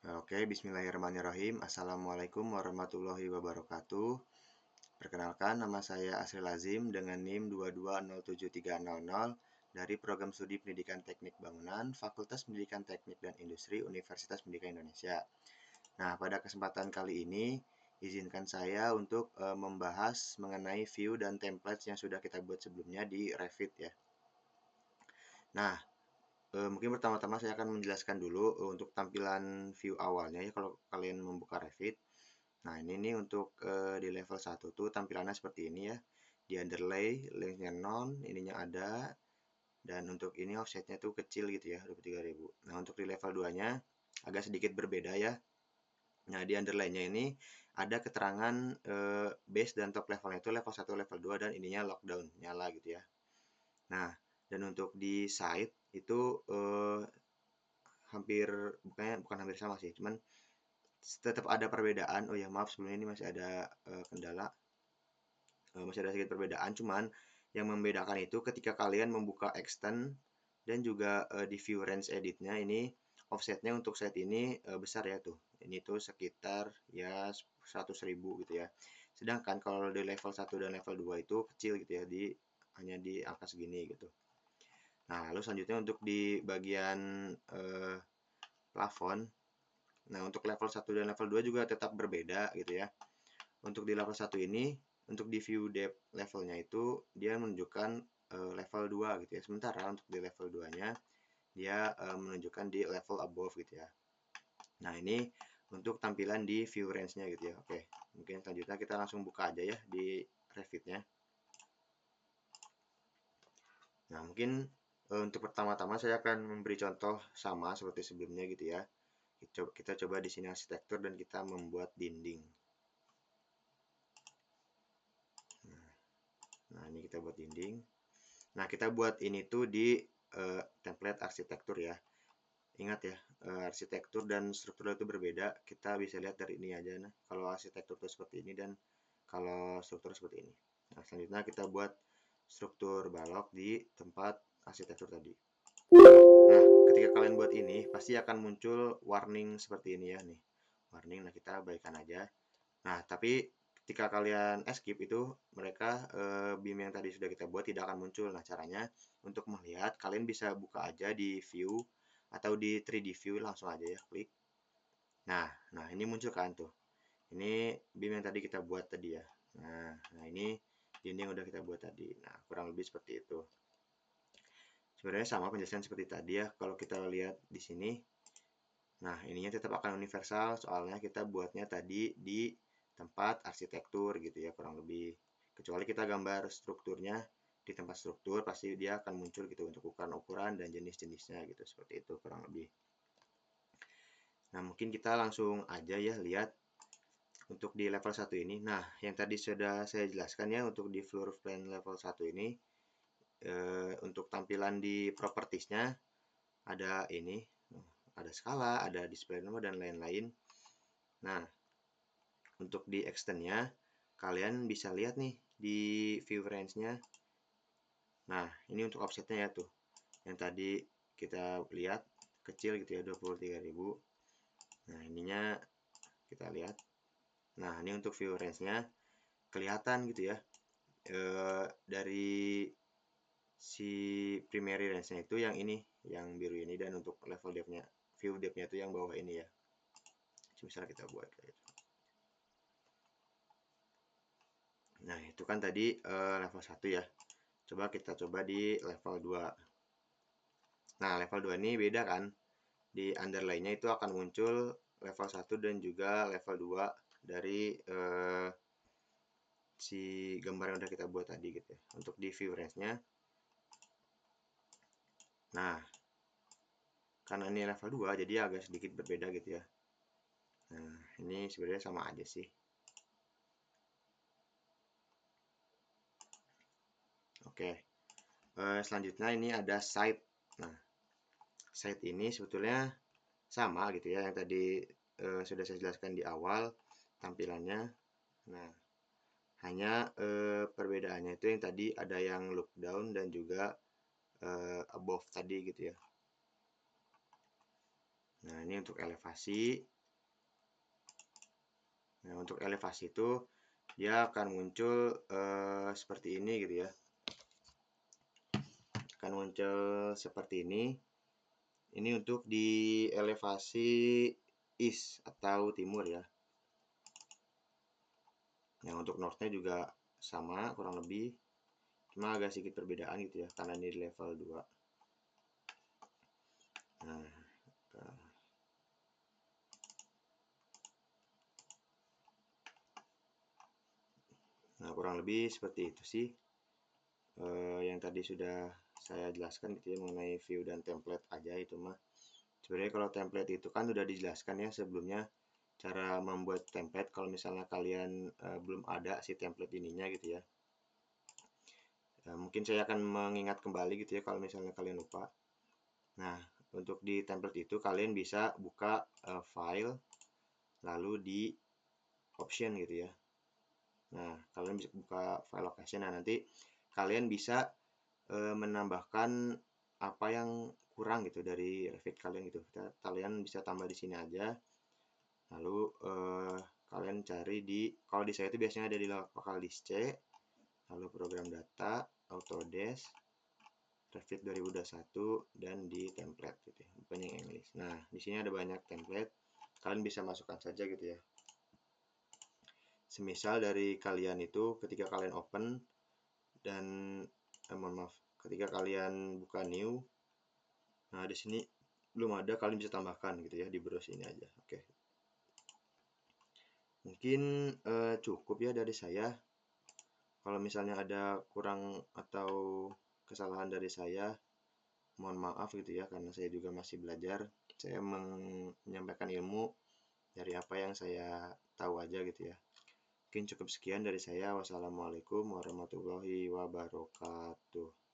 Oke, bismillahirrahmanirrahim. Assalamualaikum warahmatullahi wabarakatuh. Perkenalkan, nama saya Asri Lazim dengan NIM 2207300 dari Program Studi Pendidikan Teknik Bangunan, Fakultas Pendidikan Teknik dan Industri, Universitas Pendidikan Indonesia. Nah, pada kesempatan kali ini, izinkan saya untuk membahas mengenai view dan templates yang sudah kita buat sebelumnya di Revit ya. Nah, mungkin pertama-tama saya akan menjelaskan dulu untuk tampilan view awalnya ya kalau kalian membuka Revit. Nah, ini nih untuk di level 1 tuh tampilannya seperti ini ya. Di underlay, linknya non, ininya ada, dan untuk ini offsetnya tuh kecil gitu ya, 23.000. Nah, untuk di level 2-nya agak sedikit berbeda ya. Nah, di underline-nya ini ada keterangan base dan top levelnya itu level 1, level 2, dan ininya lockdown, nyala gitu ya. Nah, dan untuk di site itu hampir bukan hampir sama sih, cuman tetap ada perbedaan. Oh ya, maaf sebelumnya ini masih ada kendala. Masih ada sedikit perbedaan, cuman yang membedakan itu ketika kalian membuka extend dan juga di view range editnya ini offsetnya untuk set ini besar ya tuh. Ini tuh sekitar ya 100.000 gitu ya. Sedangkan kalau di level 1 dan level 2 itu kecil gitu ya, hanya di angka segini gitu. Nah, lalu selanjutnya untuk di bagian plafon. Nah, untuk level 1 dan level 2 juga tetap berbeda gitu ya. Untuk di level 1 ini, untuk di view depth levelnya itu dia menunjukkan level 2 gitu ya. Sementara untuk di level 2-nya dia menunjukkan di level above gitu ya. Nah, ini untuk tampilan di view range-nya gitu ya. Oke, mungkin selanjutnya kita langsung buka aja ya di Revit-nya. Nah, mungkin untuk pertama-tama saya akan memberi contoh sama seperti sebelumnya gitu ya. Kita coba di sini arsitektur dan kita membuat dinding. Nah, ini kita buat dinding. Nah, kita buat ini tuh di template arsitektur ya. Ingat ya, arsitektur dan struktur itu berbeda. Kita bisa lihat dari ini aja. Nah, kalau arsitektur itu seperti ini dan kalau struktur seperti ini. Nah, selanjutnya kita buat struktur balok di tempat arsitektur tadi. Nah, ketika kalian buat ini, pasti akan muncul warning seperti ini ya nih. Warning, nah kita abaikan aja. Nah, tapi ketika kalian escape itu mereka BIM yang tadi sudah kita buat tidak akan muncul. Nah, caranya untuk melihat kalian bisa buka aja di view atau di 3D view langsung aja ya klik. Nah ini muncul kan tuh. Ini BIM yang tadi kita buat tadi ya. Nah ini yang udah kita buat tadi. Nah, kurang lebih seperti itu. Sebenarnya sama penjelasan seperti tadi ya. Kalau kita lihat di sini, nah ininya tetap akan universal soalnya kita buatnya tadi di tempat arsitektur gitu ya kurang lebih. Kecuali kita gambar strukturnya di tempat struktur pasti dia akan muncul gitu untuk ukuran-ukuran dan jenis-jenisnya gitu seperti itu kurang lebih. Nah, mungkin kita langsung aja ya lihat untuk di level 1 ini. Nah, yang tadi sudah saya jelaskan ya untuk di floor plan level 1 ini untuk tampilan di propertiesnya ada ini, ada skala, ada display nomor dan lain-lain. Nah, untuk di extendnya kalian bisa lihat nih di view range-nya. Nah, ini untuk offsetnya ya tuh. Yang tadi kita lihat kecil gitu ya 23.000. Nah, ininya kita lihat. Nah, ini untuk view range-nya kelihatan gitu ya. Dari si primary range-nya itu yang ini, yang biru ini, dan untuk level depth-nya, view depth-nya itu yang bawah ini ya. Misalnya kita buat kayak gitu. Nah, itu kan tadi level 1 ya. Kita coba di level 2. Nah, level 2 ini beda kan. Di underline-nya itu akan muncul level 1 dan juga level 2 dari si gambar yang udah kita buat tadi gitu ya. Untuk di view range-nya. Nah, karena ini level 2 jadi agak sedikit berbeda gitu ya. Nah, ini sebenarnya sama aja sih. Oke. Selanjutnya ini ada site. Nah, site ini sebetulnya sama gitu ya yang tadi sudah saya jelaskan di awal tampilannya. Nah, hanya perbedaannya itu yang tadi ada yang look down dan juga above tadi gitu ya. Nah, ini untuk elevasi Nah, untuk elevasi itu dia akan muncul seperti ini gitu ya. Akan muncul seperti ini. Ini untuk di elevasi east atau timur ya. Nah, untuk north-nya juga sama kurang lebih. Cuma agak sedikit perbedaan gitu ya, karena ini di level 2. Nah, kurang lebih seperti itu sih yang tadi sudah saya jelaskan gitu ya mengenai view dan template aja itu mah. Sebenarnya kalau template itu kan udah dijelaskan ya sebelumnya cara membuat template kalau misalnya kalian belum ada si template ininya gitu ya. Mungkin saya akan mengingat kembali gitu ya kalau misalnya kalian lupa. Nah, untuk di template itu kalian bisa buka file lalu di option gitu ya. Nah, kalian bisa buka file location. Nah, nanti kalian bisa menambahkan apa yang kurang gitu dari Revit kalian gitu. Kalian bisa tambah di sini aja. Lalu kalian cari di, kalau di saya itu biasanya ada di lokal disk C, lalu program data, Autodesk, Revit 2021 dan di template gitu ya, bukan yang English. Nah, di sini ada banyak template. Kalian bisa masukkan saja gitu ya. Semisal dari kalian itu ketika kalian open dan mohon maaf, ketika kalian buka new, nah di sini belum ada, kalian bisa tambahkan gitu ya di browse ini aja. Oke. Mungkin cukup ya dari saya. Kalau misalnya ada kurang atau kesalahan dari saya, mohon maaf gitu ya, karena saya juga masih belajar. Saya menyampaikan ilmu dari apa yang saya tahu aja gitu ya. Mungkin cukup sekian dari saya. Wassalamualaikum warahmatullahi wabarakatuh.